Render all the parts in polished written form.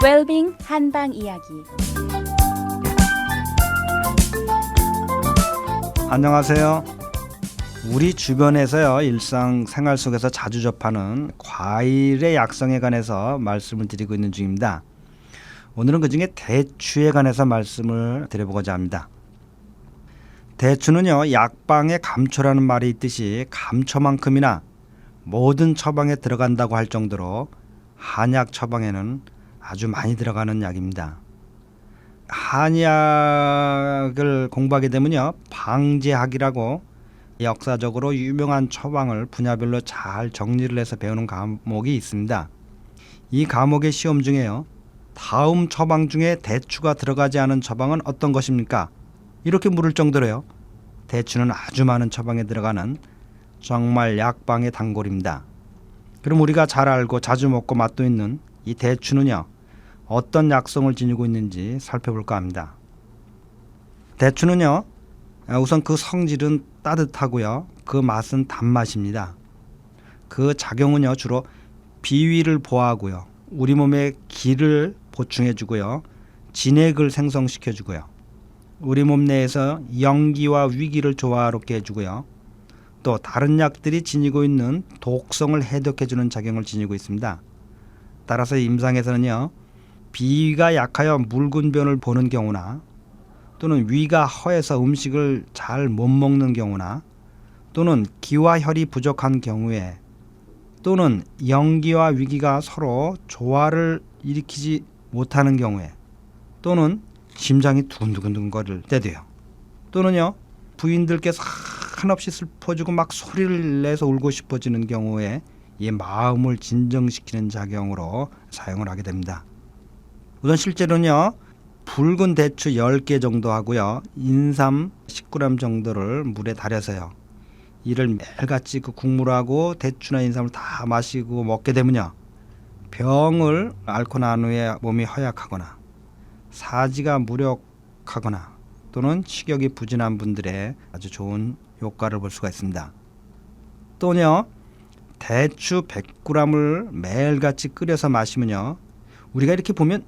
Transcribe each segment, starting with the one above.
웰빙 한방 이야기. 안녕하세요. 우리 주변에서요, 일상생활 속에서 자주 접하는 과일의 약성에 관해서 말씀을 드리고 있는 중입니다. 오늘은 그중에 대추에 관해서 말씀을 드려보고자 합니다. 대추는요, 약방에 감초라는 말이 있듯이 감초만큼이나 모든 처방에 들어간다고 할 정도로 한약 처방에는 아주 많이 들어가는 약입니다. 한약을 공부하게 되면요, 방제학이라고 역사적으로 유명한 처방을 분야별로 잘 정리를 해서 배우는 과목이 있습니다. 이 과목의 시험 중에요, 다음 처방 중에 대추가 들어가지 않은 처방은 어떤 것입니까? 이렇게 물을 정도로요, 대추는 아주 많은 처방에 들어가는 정말 약방의 단골입니다. 그럼 우리가 잘 알고 자주 먹고 맛도 있는 이 대추는요, 어떤 약성을 지니고 있는지 살펴볼까 합니다. 대추는요, 우선 그 성질은 따뜻하고요, 그 맛은 단맛입니다. 그 작용은요, 주로 비위를 보호하고요, 우리 몸에 기를 보충해주고요, 진액을 생성시켜주고요, 우리 몸 내에서 영기와 위기를 조화롭게 해주고요, 또 다른 약들이 지니고 있는 독성을 해독해주는 작용을 지니고 있습니다. 따라서 임상에서는요, 비위가 약하여 묽은 변을 보는 경우나, 또는 위가 허해서 음식을 잘 못 먹는 경우나, 또는 기와 혈이 부족한 경우에, 또는 영기와 위기가 서로 조화를 일으키지 못하는 경우에, 또는 심장이 두근두근거릴 때도요, 또는요, 부인들께서 한없이 슬퍼지고 막 소리를 내서 울고 싶어지는 경우에 이 마음을 진정시키는 작용으로 사용을 하게 됩니다. 우선 실제로는요, 붉은 대추 10개 정도 하고요, 인삼 10g 정도를 물에 달여서요, 이를 매일같이 그 국물하고 대추나 인삼을 다 마시고 먹게 되면요, 병을 앓고 난 후에 몸이 허약하거나 사지가 무력하거나 또는 식욕이 부진한 분들의 아주 좋은 효과를 볼 수가 있습니다. 또는요, 대추 100g을 매일같이 끓여서 마시면요, 우리가 이렇게 보면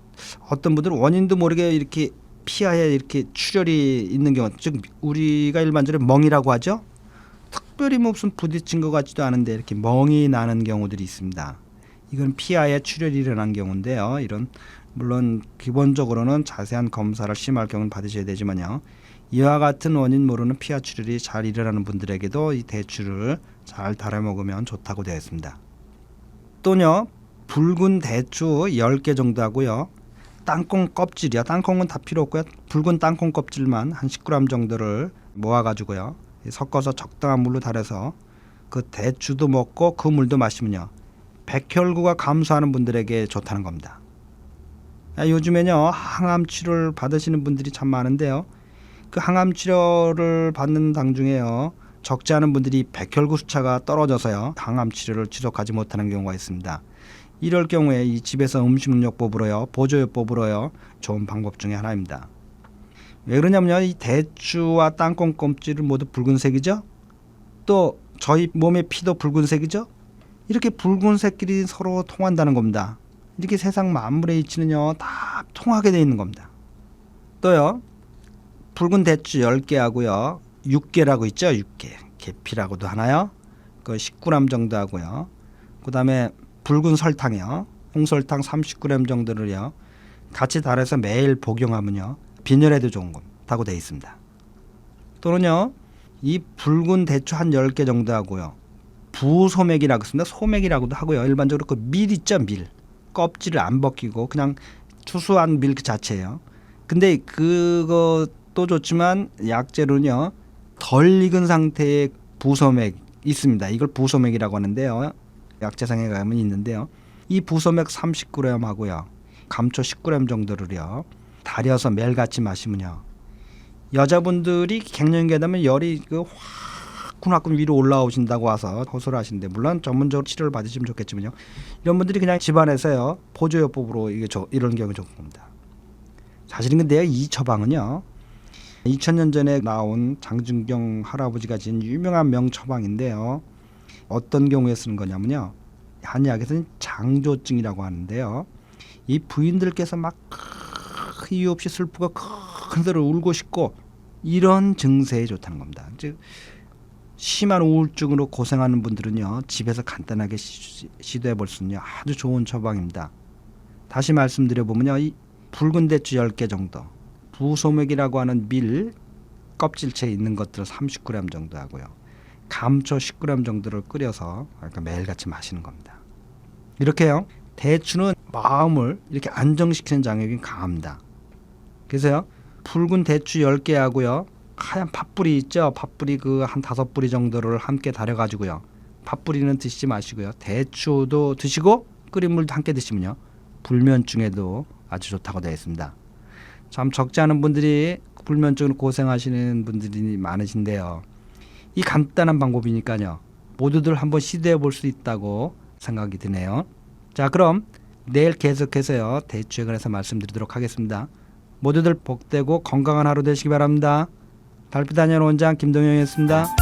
어떤 분들은 원인도 모르게 이렇게 피하에 이렇게 출혈이 있는 경우, 즉 우리가 일반적으로 멍이라고 하죠. 특별히 무슨 부딪힌 것 같지도 않은데 이렇게 멍이 나는 경우들이 있습니다. 이건 피하에 출혈이 일어난 경우인데요. 이런 물론 기본적으로는 자세한 검사를 심할 경우는 받으셔야 되지만요, 이와 같은 원인 모르는 피하 출혈이 잘 일어나는 분들에게도 이 대추를 잘 달아 먹으면 좋다고 되어 있습니다. 또요, 붉은 대추 10개 정도 하고요, 땅콩 껍질이요, 땅콩은 다 필요 없고요, 붉은 땅콩 껍질만 한 10g 정도를 모아가지고요, 섞어서 적당한 물로 달여서 그 대추도 먹고 그 물도 마시면요, 백혈구가 감소하는 분들에게 좋다는 겁니다. 요즘에는요, 항암 치료를 받으시는 분들이 참 많은데요, 그 항암 치료를 받는 당 중에요, 적지 않은 분들이 백혈구 수치가 떨어져서요, 항암 치료를 지속하지 못하는 경우가 있습니다. 이럴 경우에 이 집에서 음식요법으로요, 보조요법으로요, 좋은 방법 중에 하나입니다. 왜 그러냐면요, 이 대추와 땅콩 껍질은 모두 붉은색이죠. 또 저희 몸의 피도 붉은색이죠. 이렇게 붉은색끼리 서로 통한다는 겁니다. 이렇게 세상 만물의 이치는요, 다 통하게 되어 있는 겁니다. 또요, 붉은 대추 10개 하고요, 6개라고 있죠. 6개. 계피라고도 하나요? 그 10g 정도 하고요. 그 다음에 붉은 설탕이요, 홍설탕 30g 정도를요, 같이 달아서 매일 복용하면요, 빈혈에도 좋은 것다고 되어 있습니다. 또는요, 이 붉은 대추 한 10개 정도 하고요, 부소맥이라고 있습니다. 소맥이라고도 하고요, 일반적으로 그 밀 있죠, 밀. 껍질을 안 벗기고 그냥 투수한 밀 그 자체예요. 근데 그것도 좋지만 약재로는요, 덜 익은 상태의 부소맥 있습니다. 이걸 부소맥이라고 하는데요, 약재상에 가면 있는데요, 이 부소맥 30g 하고요, 감초 10g 정도를요, 달여서 매일같이 마시면요, 여자분들이 갱년기가 되면 열이 화끈화끈 위로 올라오신다고 와서 호소를 하시는데, 물론 전문적으로 치료를 받으시면 좋겠지만요, 이런 분들이 그냥 집안에서요, 보조요법으로 이런 경우 좋은 겁니다. 사실은 근데요, 이 처방은요, 2000년 전에 나온 장준경 할아버지가 지은 유명한 명처방인데요, 어떤 경우에 쓰는 거냐면요, 한의학에서는 장조증이라고 하는데요, 이 부인들께서 막 이유 없이 슬프고 큰 소리로 울고 싶고 이런 증세에 좋다는 겁니다. 즉 심한 우울증으로 고생하는 분들은요, 집에서 간단하게 시도해 볼 수는요 아주 좋은 처방입니다. 다시 말씀드려 보면요, 이 붉은 대추 10개 정도, 부소맥이라고 하는 밀 껍질채에 있는 것들 30g 정도 하고요, 감초 10g 정도를 끓여서 매일같이 마시는 겁니다. 이렇게요, 대추는 마음을 이렇게 안정시키는 작용이 강합니다. 그래서요, 붉은 대추 10개 하고요, 하얀 팥뿌리 있죠? 팥뿌리 그 한 5뿌리 정도를 함께 달여가지고요, 팥뿌리는 드시지 마시고요, 대추도 드시고 끓인 물도 함께 드시면요, 불면증에도 아주 좋다고 되어 있습니다. 참 적지 않은 분들이 불면증으로 고생하시는 분들이 많으신데요, 이 간단한 방법이니까요, 모두들 한번 시도해 볼 수 있다고 생각이 드네요. 자, 그럼 내일 계속해서요, 대추에 관해서 말씀드리도록 하겠습니다. 모두들 복되고 건강한 하루 되시기 바랍니다. 달빛 안녕 원장 김동영이었습니다.